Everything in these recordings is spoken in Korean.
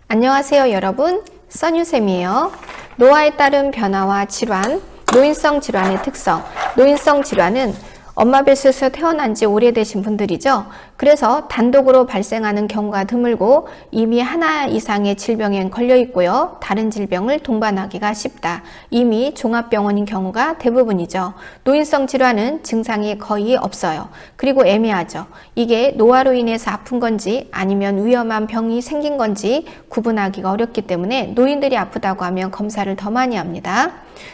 안녕하세요 여러분, 써뉴쌤이에요. 노화에 따른 변화와 질환, 노인성 질환의 특성. 노인성 질환은 엄마 뱃속에서 태어난 지 오래되신 분들이죠. 그래서 단독으로 발생하는 경우가 드물고 이미 하나 이상의 질병에 걸려 있고요. 다른 질병을 동반하기가 쉽다. 이미 종합병원인 경우가 대부분이죠. 노인성 질환은 증상이 거의 없어요. 그리고 애매하죠. 이게 노화로 인해서 아픈 건지 아니면 위험한 병이 생긴 건지 구분하기가 어렵기 때문에 노인들이 아프다고 하면 검사를 더 많이 합니다.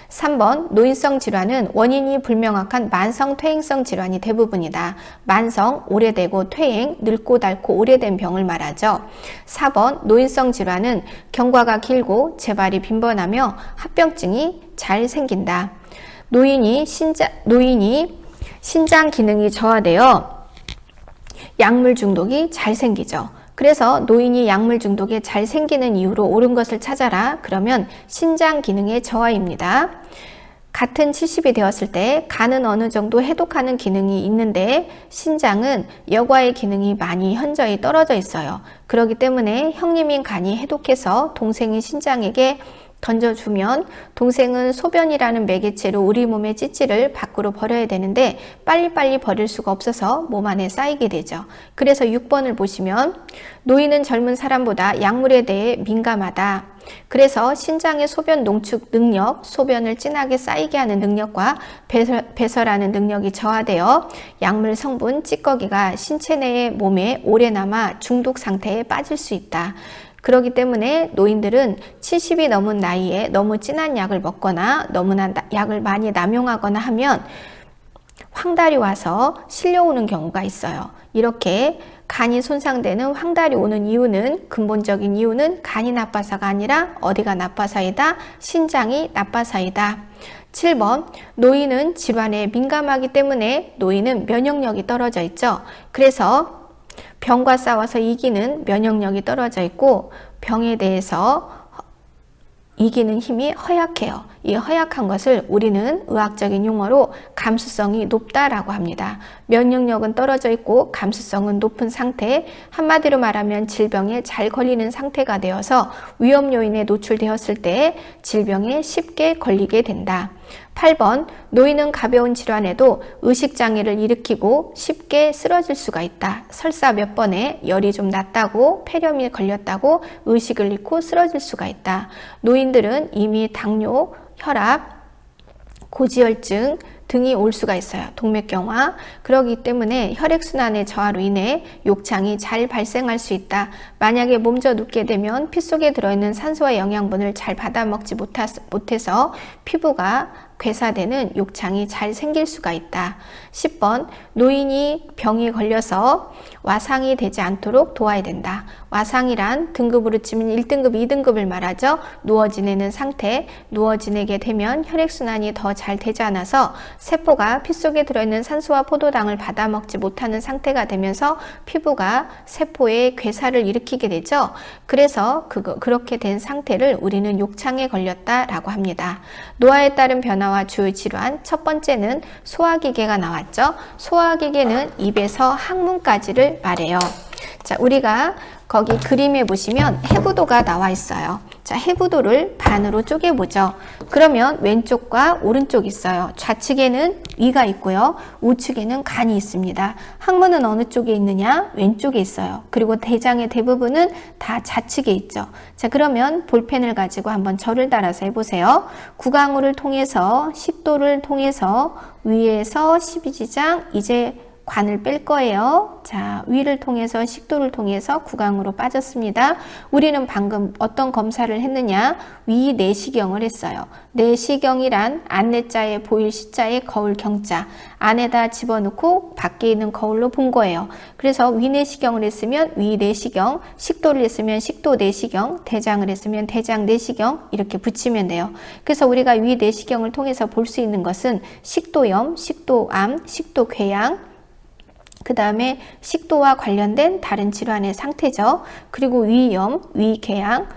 3번 노인성 질환은 원인이 불명확한 만성 퇴행성 질환이 대부분이다. 만성, 오래되고 퇴행, 늙고 닳고 오래된 병을 말하죠. 4번 노인성 질환은 경과가 길고 재발이 빈번하며 합병증이 잘 생긴다. 노인이 신장 기능이 저하되어 약물 중독이 잘 생기죠. 그래서 노인이 약물 중독에 잘 생기는 이유로 옳은 것을 찾아라. 그러면 신장 기능의 저하입니다. 같은 70이 되었을 때 간은 어느 정도 해독하는 기능이 있는데 신장은 여과의 기능이 많이 현저히 떨어져 있어요. 그렇기 때문에 형님인 간이 해독해서 동생인 신장에게 던져주면 동생은 소변이라는 매개체로 우리 몸의 찌찌를 밖으로 버려야 되는데 빨리빨리 버릴 수가 없어서 몸 안에 쌓이게 되죠. 그래서 6번을 보시면 노인은 젊은 사람보다 약물에 대해 민감하다. 그래서 신장의 소변 농축 능력, 소변을 진하게 쌓이게 하는 능력과 배설하는 능력이 저하되어 약물 성분 찌꺼기가 신체 내의 몸에 오래 남아 중독 상태에 빠질 수 있다. 그렇기 때문에 노인들은 70이 넘은 나이에 너무 진한 약을 먹거나 너무나 약을 많이 남용하거나 하면 황달이 와서 실려오는 경우가 있어요. 이렇게 간이 손상되는 황달이 오는 이유는 근본적인 이유는 간이 나빠서가 아니라 어디가 나빠서이다. 신장이 나빠서이다. 7번 노인은 질환에 민감하기 때문에 노인은 면역력이 떨어져 있죠. 그래서 병과 싸워서 이기는 면역력이 떨어져 있고 병에 대해서 이기는 힘이 허약해요. 이 허약한 것을 우리는 의학적인 용어로 감수성이 높다라고 합니다. 면역력은 떨어져 있고 감수성은 높은 상태, 한마디로 말하면 질병에 잘 걸리는 상태가 되어서 위험 요인에 노출되었을 때 질병에 쉽게 걸리게 된다. 8번 노인은 가벼운 질환에도 의식장애를 일으키고 쉽게 쓰러질 수가 있다. 설사 몇 번에 열이 좀 났다고 폐렴이 걸렸다고 의식을 잃고 쓰러질 수가 있다. 노인들은 이미 당뇨, 혈압, 고지혈증 등이 올 수가 있어요. 동맥경화. 그렇기 때문에 혈액순환의 저하로 인해 욕창이 잘 발생할 수 있다. 만약에 몸져 눕게 되면 피 속에 들어있는 산소와 영양분을 잘 받아먹지 못해서 피부가 괴사되는 욕창이 잘 생길 수가 있다. 10번 노인이 병이 걸려서 와상이 되지 않도록 도와야 된다. 와상이란 등급으로 치면 1등급, 2등급을 말하죠. 누워 지내는 상태, 누워 지내게 되면 혈액순환이 더 잘 되지 않아서 세포가 피 속에 들어있는 산소와 포도당을 받아먹지 못하는 상태가 되면서 피부가 세포의 괴사를 일으키게 되죠. 그래서 그렇게 된 상태를 우리는 욕창에 걸렸다라고 합니다. 노화에 따른 변화와 주요 질환, 첫 번째는 소화기계가 나왔죠. 소화기계는 입에서 항문까지를 말해요. 자, 우리가 거기 그림에 보시면 해부도가 나와 있어요. 자, 해부도를 반으로 쪼개보죠. 그러면 왼쪽과 오른쪽이 있어요. 좌측에는 위가 있고요. 우측에는 간이 있습니다. 항문은 어느 쪽에 있느냐? 왼쪽에 있어요. 그리고 대장의 대부분은 다 좌측에 있죠. 자, 그러면 볼펜을 가지고 한번 절을 따라서 해보세요. 구강으를 통해서 식도를 통해서 위에서 12지장 이제 관을 뺄 거예요. 자, 위를 통해서 식도를 통해서 구강으로 빠졌습니다. 우리는 방금 어떤 검사를 했느냐? 위 내시경을 했어요. 내시경이란 안내자에 보일 시자에 거울 경자 안에다 집어넣고 밖에 있는 거울로 본 거예요. 그래서 위 내시경을 했으면 위 내시경, 식도를 했으면 식도 내시경, 대장을 했으면 대장 내시경 이렇게 붙이면 돼요. 그래서 우리가 위 내시경을 통해서 볼 수 있는 것은 식도염, 식도암, 식도궤양, 그 다음에 식도와 관련된 다른 질환의 상태죠. 그리고 위염, 위궤양,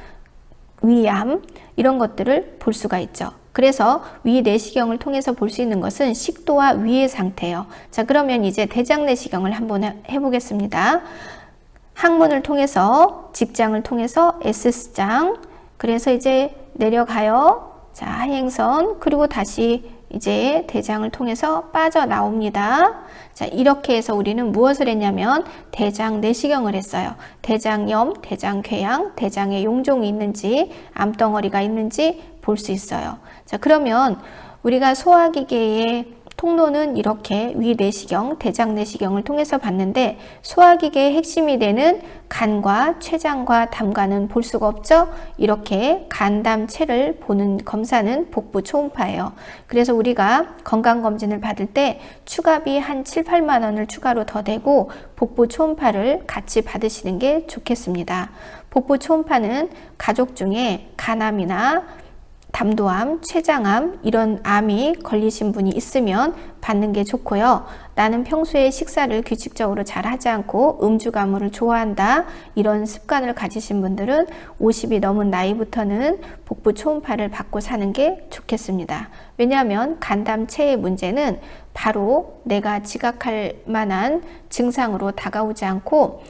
위암 이런 것들을 볼 수가 있죠. 그래서 위 내시경을 통해서 볼 수 있는 것은 식도와 위의 상태예요. 자, 그러면 이제 대장 내시경을 한번 해보겠습니다. 학문을 통해서, 직장을 통해서 S장, 그래서 이제 내려가요. 자, 하행선, 그리고 다시 이제 대장을 통해서 빠져나옵니다. 자, 이렇게 해서 우리는 무엇을 했냐면 대장 내시경을 했어요. 대장염, 대장궤양, 대장에 용종이 있는지, 암덩어리가 있는지 볼 수 있어요. 자, 그러면 우리가 소화기계의 통로는 이렇게 위 내시경, 대장 내시경을 통해서 봤는데 소화기계의 핵심이 되는 간과 췌장과 담관은 볼 수가 없죠. 이렇게 간담체를 보는 검사는 복부 초음파예요. 그래서 우리가 건강검진을 받을 때 추가비 한 7, 8만 원을 추가로 더 대고 복부 초음파를 같이 받으시는 게 좋겠습니다. 복부 초음파는 가족 중에 간암이나 담도암, 췌장암 이런 암이 걸리신 분이 있으면 받는 게 좋고요. 나는 평소에 식사를 규칙적으로 잘 하지 않고 음주가무를 좋아한다. 이런 습관을 가지신 분들은 50이 넘은 나이부터는 복부 초음파를 받고 사는 게 좋겠습니다. 왜냐하면 간담체의 문제는 바로 내가 지각할 만한 증상으로 다가오지 않고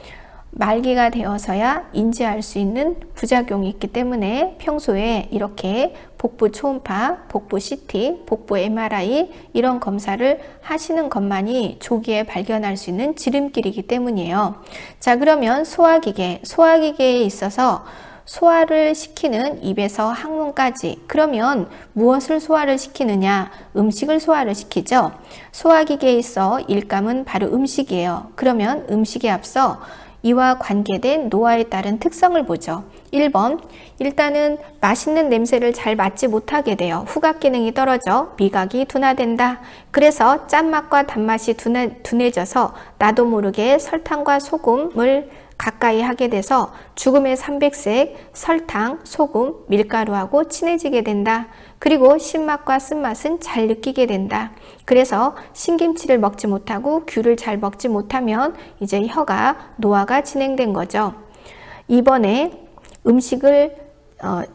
말기가 되어서야 인지할 수 있는 부작용이 있기 때문에 평소에 이렇게 복부 초음파, 복부 CT, 복부 MRI 이런 검사를 하시는 것만이 조기에 발견할 수 있는 지름길이기 때문이에요. 자, 그러면 소화기계에 있어서 소화를 시키는 입에서 항문까지, 그러면 무엇을 소화를 시키느냐? 음식을 소화를 시키죠. 소화기계에 있어 일감은 바로 음식이에요. 그러면 음식에 앞서 이와 관계된 노화에 따른 특성을 보죠. 1번, 일단은 맛있는 냄새를 잘 맡지 못하게 돼요. 후각 기능이 떨어져 미각이 둔화된다. 그래서 짠맛과 단맛이 둔해져서 나도 모르게 설탕과 소금을 가까이 하게 돼서 죽음의 삼백색, 설탕, 소금, 밀가루하고 친해지게 된다. 그리고 신맛과 쓴맛은 잘 느끼게 된다. 그래서 신김치를 먹지 못하고 귤을 잘 먹지 못하면 이제 혀가 노화가 진행된 거죠. 2번에 음식을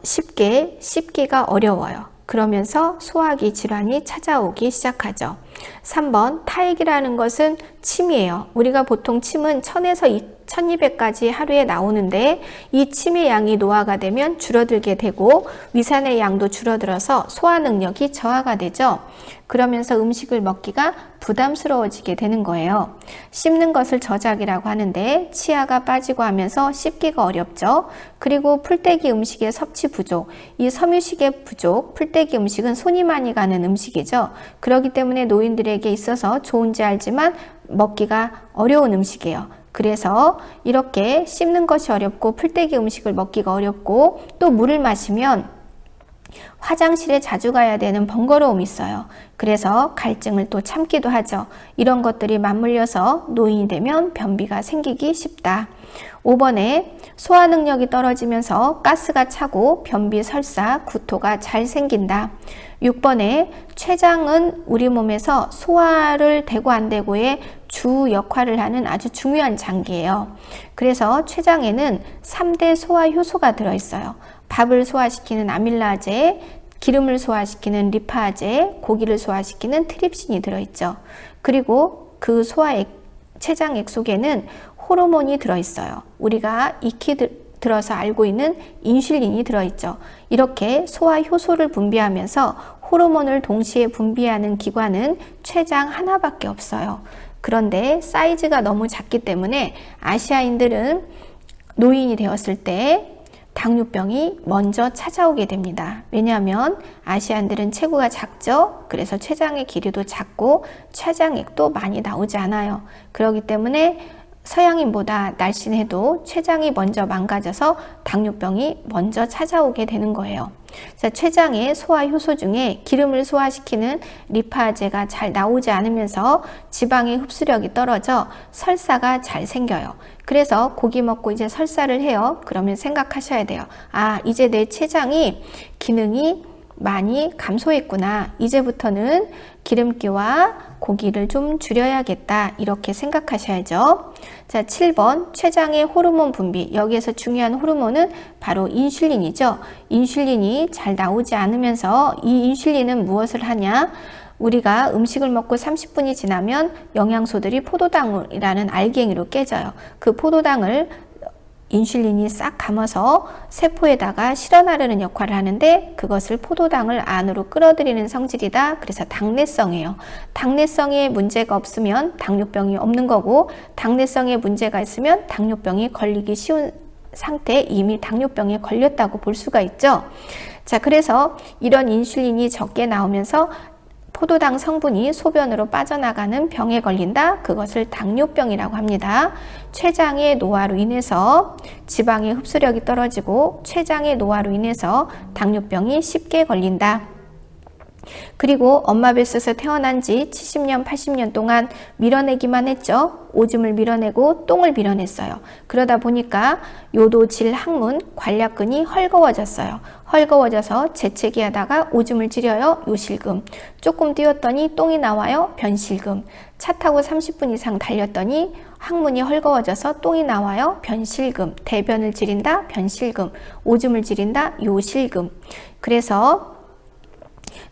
쉽게 씹기가 어려워요. 그러면서 소화기 질환이 찾아오기 시작하죠. 3번, 타액이라는 것은 침이에요. 우리가 보통 침은 1000에서 1200까지 하루에 나오는데 이 침의 양이 노화가 되면 줄어들게 되고 위산의 양도 줄어들어서 소화 능력이 저하가 되죠. 그러면서 음식을 먹기가 부담스러워지게 되는 거예요. 씹는 것을 저작이라고 하는데 치아가 빠지고 하면서 씹기가 어렵죠. 그리고 풀떼기 음식의 섭취 부족, 이 섬유식의 부족, 풀떼기 음식은 손이 많이 가는 음식이죠. 그렇기 때문에 노인들에게 있어서 좋은지 알지만 먹기가 어려운 음식이에요. 그래서 이렇게 씹는 것이 어렵고 풀떼기 음식을 먹기가 어렵고 또 물을 마시면 화장실에 자주 가야 되는 번거로움이 있어요. 그래서 갈증을 또 참기도 하죠. 이런 것들이 맞물려서 노인이 되면 변비가 생기기 쉽다. 5번에 소화 능력이 떨어지면서 가스가 차고 변비, 설사, 구토가 잘 생긴다. 6번에 췌장은 우리 몸에서 소화를 되고 안 되고의 주 역할을 하는 아주 중요한 장기예요. 그래서 췌장에는 3대 소화 효소가 들어있어요. 밥을 소화시키는 아밀라제, 기름을 소화시키는 리파제, 고기를 소화시키는 트립신이 들어있죠. 그리고 그 췌장액 속에는 호르몬이 들어있어요. 우리가 익히 들어서 알고 있는 인슐린이 들어있죠. 이렇게 소화 효소를 분비하면서 호르몬을 동시에 분비하는 기관은 췌장 하나밖에 없어요. 그런데 사이즈가 너무 작기 때문에 아시아인들은 노인이 되었을 때 당뇨병이 먼저 찾아오게 됩니다. 왜냐하면 아시안들은 체구가 작죠. 그래서 췌장의 길이도 작고 췌장액도 많이 나오지 않아요. 그렇기 때문에 서양인보다 날씬해도 췌장이 먼저 망가져서 당뇨병이 먼저 찾아오게 되는 거예요. 자, 췌장의 소화 효소 중에 기름을 소화시키는 리파제가 잘 나오지 않으면서 지방의 흡수력이 떨어져 설사가 잘 생겨요. 그래서 고기 먹고 이제 설사를 해요. 그러면 생각하셔야 돼요. 아, 이제 내 췌장이 기능이 많이 감소했구나. 이제부터는 기름기와 고기를 좀 줄여야겠다. 이렇게 생각하셔야죠. 자, 7번 췌장의 호르몬 분비. 여기에서 중요한 호르몬은 바로 인슐린이죠. 인슐린이 잘 나오지 않으면서 이 인슐린은 무엇을 하냐? 우리가 음식을 먹고 30분이 지나면 영양소들이 포도당이라는 알갱이로 깨져요. 그 포도당을 인슐린이 싹 감아서 세포에다가 실어나르는 역할을 하는데 그것을 포도당을 안으로 끌어들이는 성질이다. 그래서 당내성이에요. 당내성에 문제가 없으면 당뇨병이 없는 거고, 당내성에 문제가 있으면 당뇨병이 걸리기 쉬운 상태에 이미 당뇨병에 걸렸다고 볼 수가 있죠. 자, 그래서 이런 인슐린이 적게 나오면서 포도당 성분이 소변으로 빠져나가는 병에 걸린다. 그것을 당뇨병이라고 합니다. 췌장의 노화로 인해서 지방의 흡수력이 떨어지고 췌장의 노화로 인해서 당뇨병이 쉽게 걸린다. 그리고 엄마 뱃속에서 태어난 지 70년, 80년 동안 밀어내기만 했죠. 오줌을 밀어내고 똥을 밀어냈어요. 그러다 보니까 요도, 질, 항문, 관략근이 헐거워졌어요. 헐거워져서 재채기 하다가 오줌을 지려요. 요실금. 조금 뛰었더니 똥이 나와요. 변실금. 차 타고 30분 이상 달렸더니 항문이 헐거워져서 똥이 나와요. 변실금. 대변을 지린다. 변실금. 오줌을 지린다. 요실금. 그래서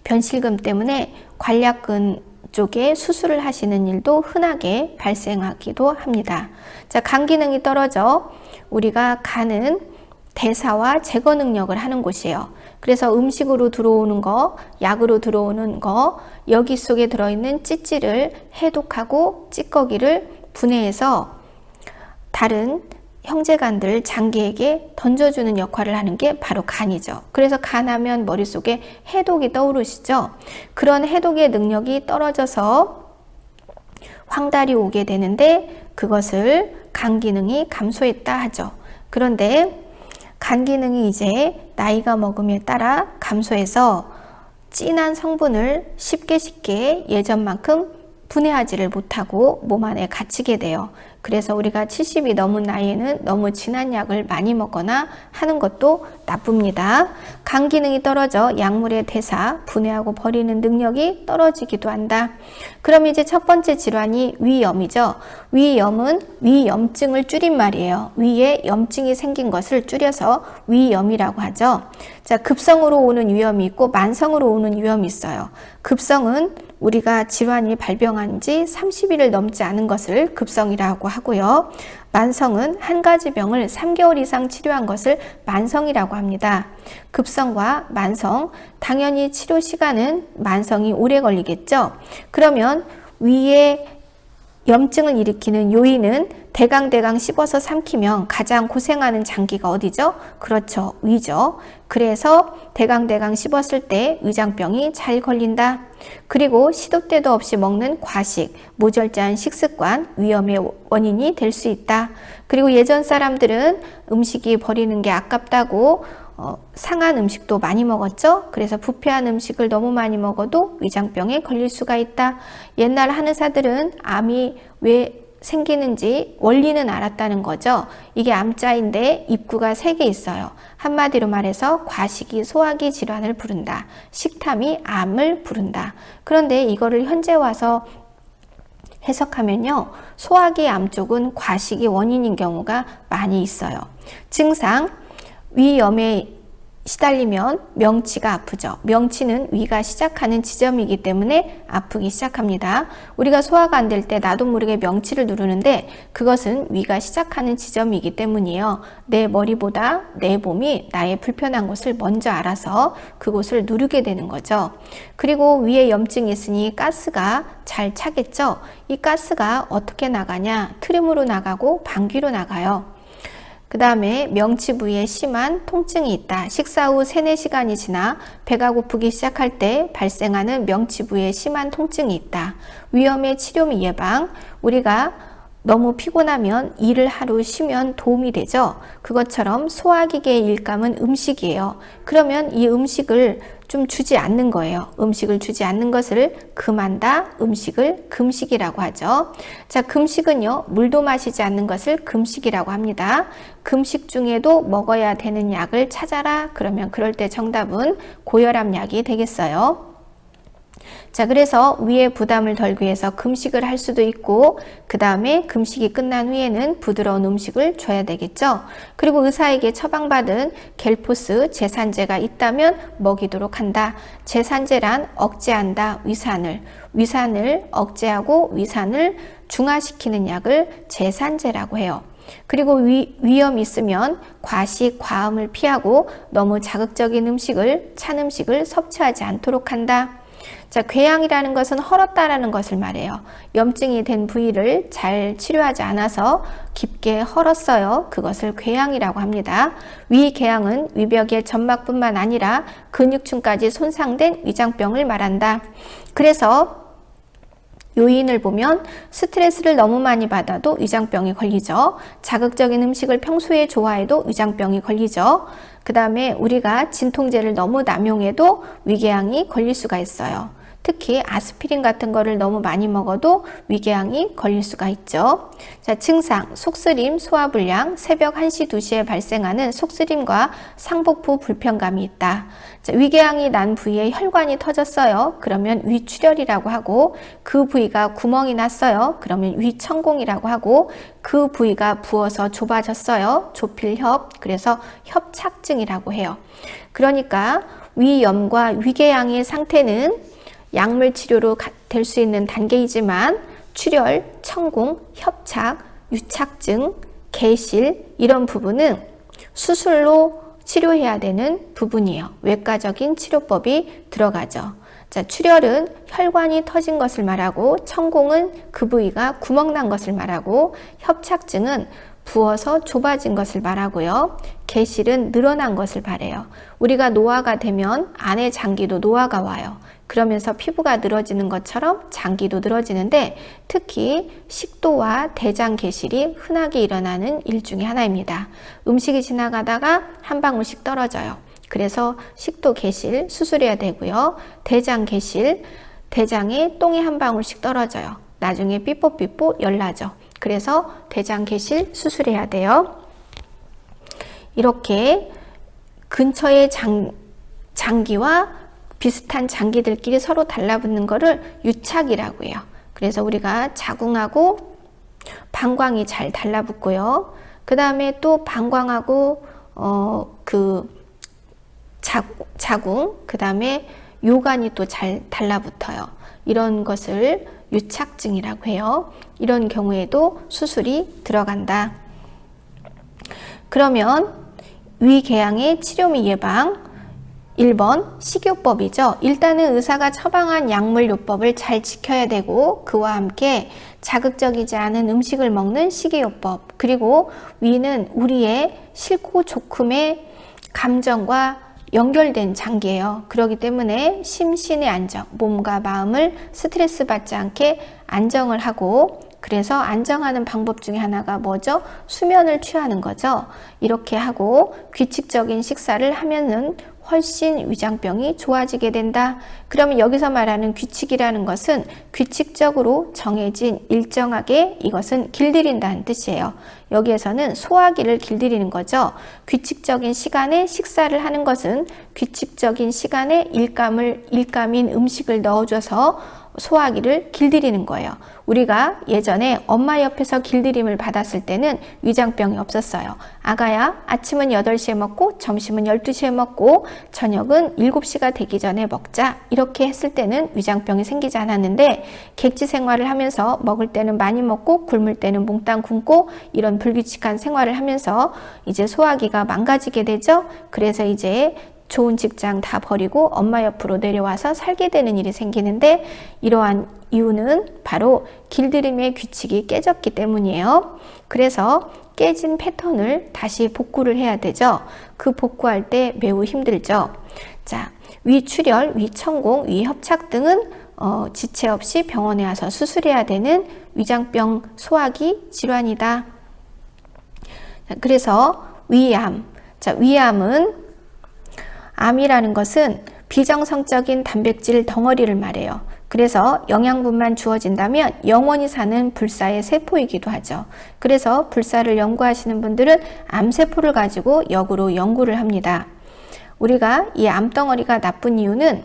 변실금 때문에 관략근 쪽에 수술을 하시는 일도 흔하게 발생하기도 합니다. 자, 간 기능이 떨어져 우리가 간은 대사와 제거 능력을 하는 곳이에요. 그래서 음식으로 들어오는 거, 약으로 들어오는 거, 여기 속에 들어있는 찌찌를 해독하고 찌꺼기를 분해해서 다른 형제간들 장기에게 던져주는 역할을 하는 게 바로 간이죠. 그래서 간하면 머릿속에 해독이 떠오르시죠. 그런 해독의 능력이 떨어져서 황달이 오게 되는데 그것을 간 기능이 감소했다 하죠. 그런데 간 기능이 이제 나이가 먹음에 따라 감소해서 진한 성분을 쉽게 예전만큼 분해하지를 못하고 몸 안에 갇히게 돼요. 그래서 우리가 70이 넘은 나이에는 너무 진한 약을 많이 먹거나 하는 것도 나쁩니다. 간 기능이 떨어져 약물의 대사, 분해하고 버리는 능력이 떨어지기도 한다. 그럼 이제 첫 번째 질환이 위염이죠. 위염은 위염증을 줄인 말이에요. 위에 염증이 생긴 것을 줄여서 위염이라고 하죠. 자, 급성으로 오는 위염이 있고 만성으로 오는 위염이 있어요. 급성은 우리가 질환이 발병한 지 30일을 넘지 않은 것을 급성이라고 하고요. 만성은 한 가지 병을 3개월 이상 치료한 것을 만성이라고 합니다. 급성과 만성, 당연히 치료 시간은 만성이 오래 걸리겠죠. 그러면 위에 염증을 일으키는 요인은 대강 씹어서 삼키면 가장 고생하는 장기가 어디죠? 그렇죠, 위죠. 그래서 대강 씹었을 때 위장병이 잘 걸린다. 그리고 시도 때도 없이 먹는 과식, 모절제한 식습관, 위염의 원인이 될 수 있다. 그리고 예전 사람들은 음식이 버리는 게 아깝다고 상한 음식도 많이 먹었죠. 그래서 부패한 음식을 너무 많이 먹어도 위장병에 걸릴 수가 있다. 옛날 한의사들은 암이 왜 생기는지 원리는 알았다는 거죠. 이게 암자인데 입구가 3개 있어요. 한마디로 말해서 과식이 소화기 질환을 부른다. 식탐이 암을 부른다. 그런데 이거를 현재 와서 해석하면요, 소화기 암 쪽은 과식이 원인인 경우가 많이 있어요. 증상, 위염에 시달리면 명치가 아프죠. 명치는 위가 시작하는 지점이기 때문에 아프기 시작합니다. 우리가 소화가 안 될 때 나도 모르게 명치를 누르는데 그것은 위가 시작하는 지점이기 때문이에요. 내 머리보다 내 몸이 나의 불편한 곳을 먼저 알아서 그곳을 누르게 되는 거죠. 그리고 위에 염증이 있으니 가스가 잘 차겠죠. 이 가스가 어떻게 나가냐? 트림으로 나가고 방귀로 나가요. 그 다음에 명치 부위에 심한 통증이 있다. 식사 후 3-4시간이 지나 배가 고프기 시작할 때 발생하는 명치 부위에 심한 통증이 있다. 위염의 치료 예방, 우리가 너무 피곤하면 일을 하루 쉬면 도움이 되죠. 그것처럼 소화기계의 일감은 음식이에요. 그러면 이 음식을 좀 주지 않는 거예요. 음식을 주지 않는 것을 금한다, 음식을 금식이라고 하죠. 자, 금식은요, 물도 마시지 않는 것을 금식이라고 합니다. 금식 중에도 먹어야 되는 약을 찾아라. 그러면 그럴 때 정답은 고혈압 약이 되겠어요. 자, 그래서 위에 부담을 덜기 위해서 금식을 할 수도 있고, 그 다음에 금식이 끝난 후에는 부드러운 음식을 줘야 되겠죠. 그리고 의사에게 처방받은 겔포스 제산제가 있다면 먹이도록 한다. 제산제란 억제한다. 위산을 억제하고 위산을 중화시키는 약을 제산제라고 해요. 그리고 위염이 있으면 과식, 과음을 피하고 너무 자극적인 음식을, 찬 음식을 섭취하지 않도록 한다. 자, 궤양이라는 것은 헐었다라는 것을 말해요. 염증이 된 부위를 잘 치료하지 않아서 깊게 헐었어요. 그것을 궤양이라고 합니다. 위궤양은 위벽의 점막뿐만 아니라 근육층까지 손상된 위장병을 말한다. 그래서 요인을 보면 스트레스를 너무 많이 받아도 위장병이 걸리죠. 자극적인 음식을 평소에 좋아해도 위장병이 걸리죠. 그 다음에 우리가 진통제를 너무 남용해도 위궤양이 걸릴 수가 있어요. 특히 아스피린 같은 거를 너무 많이 먹어도 위궤양이 걸릴 수가 있죠. 자, 증상, 속쓰림, 소화불량, 새벽 1시, 2시에 발생하는 속쓰림과 상복부 불편감이 있다. 자, 위궤양이 난 부위에 혈관이 터졌어요. 그러면 위출혈이라고 하고, 그 부위가 구멍이 났어요. 그러면 위천공이라고 하고, 그 부위가 부어서 좁아졌어요. 좁힐협, 그래서 협착증이라고 해요. 그러니까 위염과 위궤양의 상태는 약물 치료로 될 수 있는 단계이지만 출혈, 천공, 협착, 유착증, 개실 이런 부분은 수술로 치료해야 되는 부분이에요. 외과적인 치료법이 들어가죠. 자, 출혈은 혈관이 터진 것을 말하고, 천공은 그 부위가 구멍난 것을 말하고, 협착증은 부어서 좁아진 것을 말하고요. 개실은 늘어난 것을 말해요. 우리가 노화가 되면 안의 장기도 노화가 와요. 그러면서 피부가 늘어지는 것처럼 장기도 늘어지는데, 특히 식도와 대장 개실이 흔하게 일어나는 일 중에 하나입니다. 음식이 지나가다가 한 방울씩 떨어져요. 그래서 식도 개실 수술해야 되고요. 대장 개실, 대장에 똥이 한 방울씩 떨어져요. 나중에 삐뽀삐뽀 열나죠. 그래서 대장 개실 수술해야 돼요. 이렇게 근처의 장기와 비슷한 장기들끼리 서로 달라붙는 거를 유착이라고 해요. 그래서 우리가 자궁하고 방광이 잘 달라붙고요. 그 다음에 또 방광하고 자궁, 그 다음에 요관이 또 잘 달라붙어요. 이런 것을 유착증이라고 해요. 이런 경우에도 수술이 들어간다. 그러면 위궤양의 치료 및 예방, 1번 식이요법이죠. 일단은 의사가 처방한 약물요법을 잘 지켜야 되고, 그와 함께 자극적이지 않은 음식을 먹는 식이요법, 그리고 위는 우리의 싫고 좋음의 감정과 연결된 장기예요. 그렇기 때문에 심신의 안정, 몸과 마음을 스트레스 받지 않게 안정을 하고, 그래서 안정하는 방법 중에 하나가 뭐죠? 수면을 취하는 거죠. 이렇게 하고 규칙적인 식사를 하면은 훨씬 위장병이 좋아지게 된다. 그러면 여기서 말하는 규칙이라는 것은 규칙적으로 정해진 일정하게 이것은 길들인다는 뜻이에요. 여기에서는 소화기를 길들이는 거죠. 규칙적인 시간에 식사를 하는 것은 규칙적인 시간에 일감인 음식을 넣어줘서 소화기를 길들이는 거예요. 우리가 예전에 엄마 옆에서 길들임을 받았을 때는 위장병이 없었어요. 아가야, 아침은 8시에 먹고 점심은 12시에 먹고 저녁은 7시가 되기 전에 먹자, 이렇게 했을 때는 위장병이 생기지 않았는데, 객지 생활을 하면서 먹을 때는 많이 먹고 굶을 때는 몽땅 굶고 이런 불규칙한 생활을 하면서 이제 소화기가 망가지게 되죠. 그래서 이제 좋은 직장 다 버리고 엄마 옆으로 내려와서 살게 되는 일이 생기는데, 이러한 이유는 바로 길들임의 규칙이 깨졌기 때문이에요. 그래서 깨진 패턴을 다시 복구를 해야 되죠. 그 복구할 때 매우 힘들죠. 자, 위출혈, 위천공, 위협착 등은 지체 없이 병원에 와서 수술해야 되는 위장병 소화기 질환이다. 자, 그래서 위암. 자, 위암은, 암이라는 것은 비정상적인 단백질 덩어리를 말해요. 그래서 영양분만 주어진다면 영원히 사는 불사의 세포이기도 하죠. 그래서 불사를 연구하시는 분들은 암세포를 가지고 역으로 연구를 합니다. 우리가 이 암덩어리가 나쁜 이유는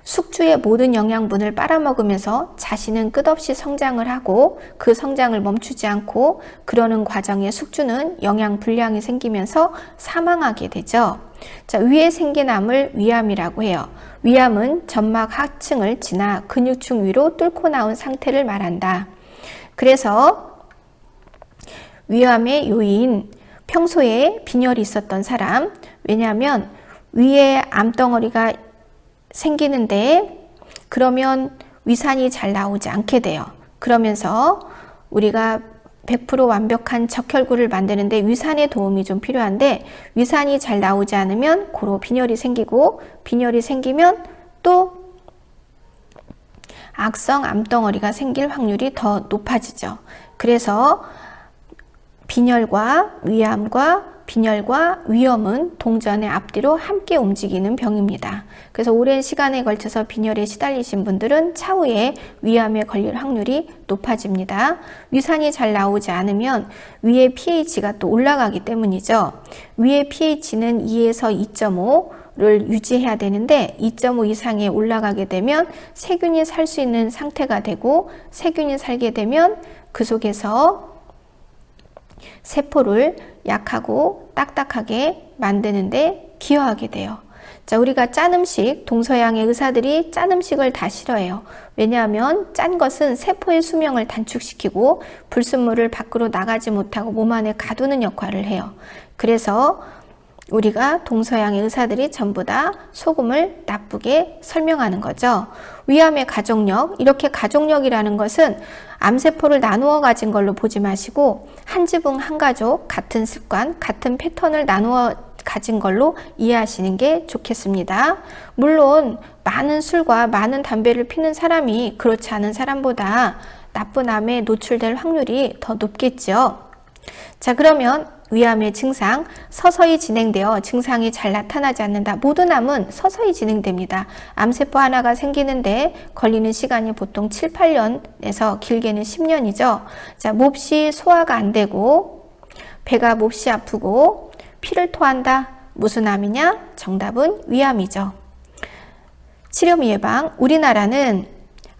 숙주의 모든 영양분을 빨아먹으면서 자신은 끝없이 성장을 하고 그 성장을 멈추지 않고 그러는 과정에 숙주는 영양 불량이 생기면서 사망하게 되죠. 자, 위에 생긴 암을 위암이라고 해요. 위암은 점막 하층을 지나 근육층 위로 뚫고 나온 상태를 말한다. 그래서 위암의 요인, 평소에 빈혈이 있었던 사람, 왜냐하면 위에 암덩어리가 생기는데 그러면 위산이 잘 나오지 않게 돼요. 그러면서 우리가 100% 완벽한 적혈구를 만드는데 위산의 도움이 좀 필요한데 위산이 잘 나오지 않으면 고로 빈혈이 생기고 빈혈이 생기면 또 악성 암덩어리가 생길 확률이 더 높아지죠. 그래서 빈혈과 위암과 빈혈과 위염은 동전의 앞뒤로 함께 움직이는 병입니다. 그래서 오랜 시간에 걸쳐서 빈혈에 시달리신 분들은 차후에 위암에 걸릴 확률이 높아집니다. 위산이 잘 나오지 않으면 위의 pH가 또 올라가기 때문이죠. 위의 pH는 2에서 2.5를 유지해야 되는데 2.5 이상에 올라가게 되면 세균이 살 수 있는 상태가 되고 세균이 살게 되면 그 속에서 세포를 약하고 딱딱하게 만드는데 기여하게 돼요. 자, 우리가 짠 음식, 동서양의 의사들이 짠 음식을 다 싫어해요. 왜냐하면 짠 것은 세포의 수명을 단축시키고 불순물을 밖으로 나가지 못하고 몸 안에 가두는 역할을 해요. 그래서 우리가 동서양의 의사들이 전부 다 소금을 나쁘게 설명하는 거죠. 위암의 가족력, 이렇게 가족력이라는 것은 암세포를 나누어 가진 걸로 보지 마시고 한 지붕 한 가족, 같은 습관, 같은 패턴을 나누어 가진 걸로 이해하시는 게 좋겠습니다. 물론 많은 술과 많은 담배를 피는 사람이 그렇지 않은 사람보다 나쁜 암에 노출될 확률이 더 높겠죠. 자, 그러면 위암의 증상, 서서히 진행되어 증상이 잘 나타나지 않는다. 모든 암은 서서히 진행됩니다. 암세포 하나가 생기는데 걸리는 시간이 보통 7, 8년에서 길게는 10년이죠. 자, 몹시 소화가 안 되고 배가 몹시 아프고 피를 토한다. 무슨 암이냐? 정답은 위암이죠. 치료 예방, 우리나라는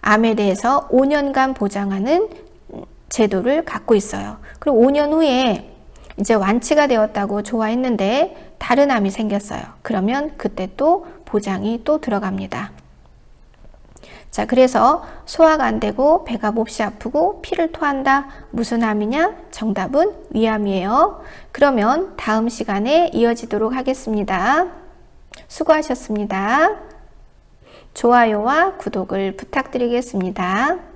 암에 대해서 5년간 보장하는 제도를 갖고 있어요. 그리고 5년 후에 이제 완치가 되었다고 좋아했는데 다른 암이 생겼어요. 그러면 그때 또 보장이 또 들어갑니다. 자, 그래서 소화가 안 되고 배가 몹시 아프고 피를 토한다. 무슨 암이냐? 정답은 위암이에요. 그러면 다음 시간에 이어지도록 하겠습니다. 수고하셨습니다. 좋아요와 구독을 부탁드리겠습니다.